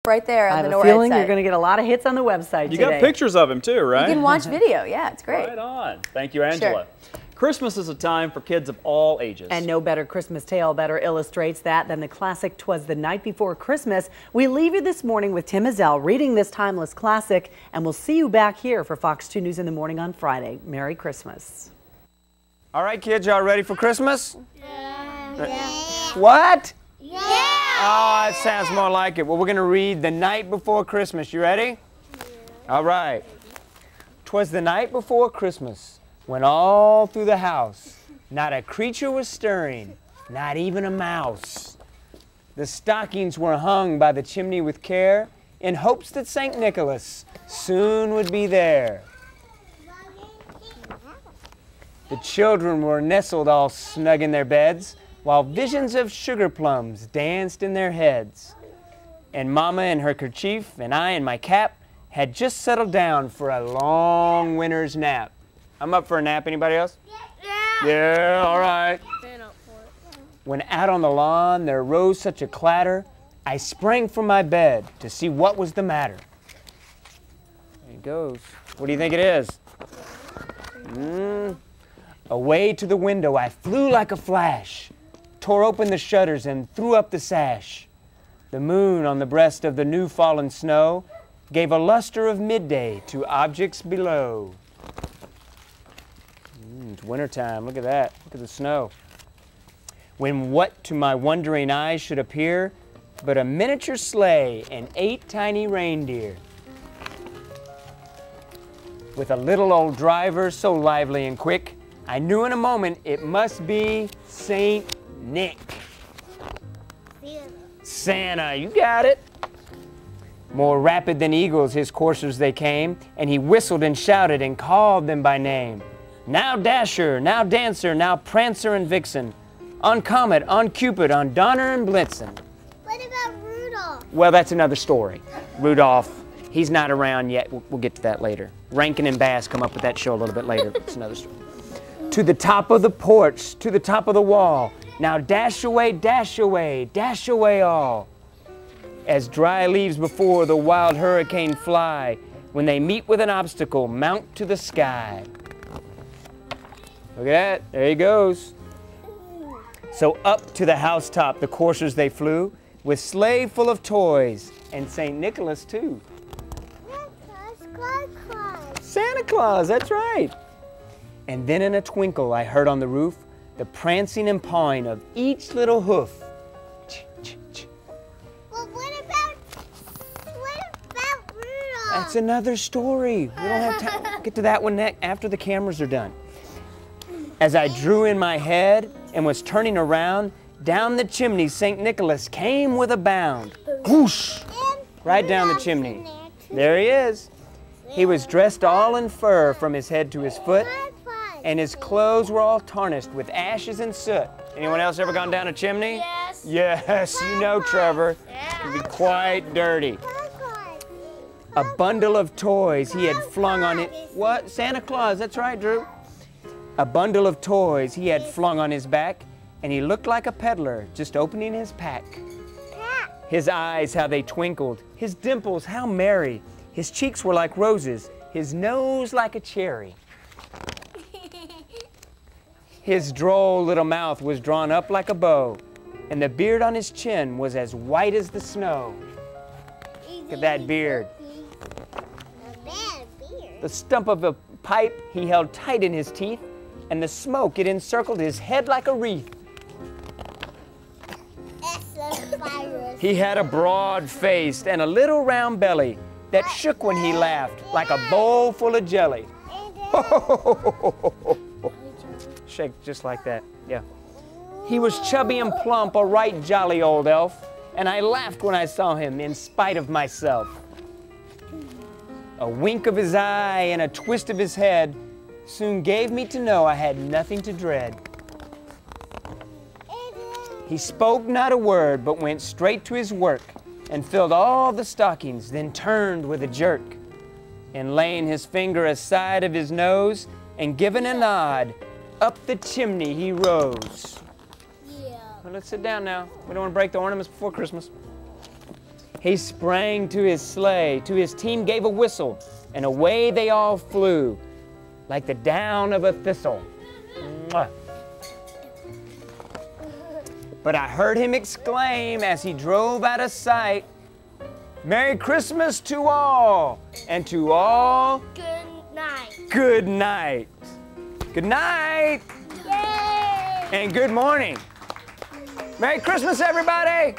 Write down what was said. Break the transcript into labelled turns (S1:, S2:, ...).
S1: Right there on the NORAD
S2: I have a feeling
S1: site.
S2: you're going to get a lot of hits on the website
S3: You
S2: today.
S3: got pictures of him too, right?
S1: You can watch video. Yeah, it's great.
S3: Right on. Thank you, Angela.
S1: Sure.
S3: Christmas is a time for kids of all ages.
S2: And no better Christmas tale better illustrates that than the classic 'Twas the Night Before Christmas. We leave you this morning with Tim Ezell reading this timeless classic, and we'll see you back here for Fox 2 News in the Morning on Friday. Merry Christmas.
S4: All right, kids, y'all ready for Christmas?
S5: Yeah.
S4: What?
S5: Yeah.
S4: Oh, that sounds more like it. Well, we're going to read The Night Before Christmas. You ready? Yeah. All right. 'Twas the night before Christmas, when all through the house not a creature was stirring, not even a mouse. The stockings were hung by the chimney with care, in hopes that St. Nicholas soon would be there. The children were nestled all snug in their beds, while visions of sugar plums danced in their heads. And Mama in her kerchief and I in my cap had just settled down for a long winter's nap. I'm up for a nap. Anybody else?
S5: Yeah.
S4: Yeah, all right. When out on the lawn there rose such a clatter, I sprang from my bed to see what was the matter. There it goes. What do you think it is? Away to the window I flew like a flash, tore open the shutters and threw up the sash. The moon on the breast of the new fallen snow gave a luster of midday to objects below. It's wintertime. Look at that. Look at the snow. When what to my wondering eyes should appear but a miniature sleigh and 8 tiny reindeer, with a little old driver so lively and quick, I knew in a moment it must be Saint Nick. Santa, you got it. More rapid than eagles his coursers they came, and he whistled and shouted and called them by name. Now Dasher, now Dancer, now Prancer and Vixen, on Comet, on Cupid, on Donner and Blitzen.
S5: What about Rudolph?
S4: Well, that's another story. Rudolph, he's not around yet. We'll get to that later. Rankin and Bass come up with that show a little bit later. It's another story. To the top of the porch, to the top of the wall, now dash away, dash away, dash away all. As dry leaves before the wild hurricane fly, when they meet with an obstacle, mount to the sky. Look at that, there he goes. So up to the housetop the coursers they flew, with sleigh full of toys, and St. Nicholas too. Santa Claus, that's right. And then in a twinkle I heard on the roof the prancing and pawing of each little hoof.
S5: Well, what about Rudolph?
S4: That's another story. We don't have time. We'll get to that one next after the cameras are done. As I drew in my head and was turning around, down the chimney St. Nicholas came with a bound. Whoosh! Right down the chimney. There he is. He was dressed all in fur from his head to his foot, and his clothes were all tarnished with ashes and soot. Anyone else ever gone down a chimney?
S5: Yes.
S4: Yes, you know, Trevor. It'd be quite dirty. A bundle of toys he had flung on it. What? Santa Claus, that's right, Drew. A bundle of toys he had flung on his back, and he looked like a peddler just opening his pack. His eyes, how they twinkled. His dimples, how merry. His cheeks were like roses. His nose like a cherry. His droll little mouth was drawn up like a bow, and the beard on his chin was as white as the snow. Look at that beard. The stump of a pipe he held tight in his teeth, and the smoke, it encircled his head like a wreath. He had a broad face and a little round belly that shook when he laughed like a bowl full of jelly. Shake just like that, yeah. He was chubby and plump, a right jolly old elf, and I laughed when I saw him in spite of myself. A wink of his eye and a twist of his head soon gave me to know I had nothing to dread. He spoke not a word, but went straight to his work and filled all the stockings, then turned with a jerk, and laying his finger aside of his nose and giving a nod, up the chimney he rose.
S5: Yeah.
S4: Well, let's sit down now. We don't want to break the ornaments before Christmas. He sprang to his sleigh, to his team gave a whistle, and away they all flew, like the down of a thistle. Mwah. But I heard him exclaim as he drove out of sight, Merry Christmas to all, and to all,
S5: Good night.
S4: good night. Good night,
S5: Yay!
S4: and good morning. Merry Christmas, everybody.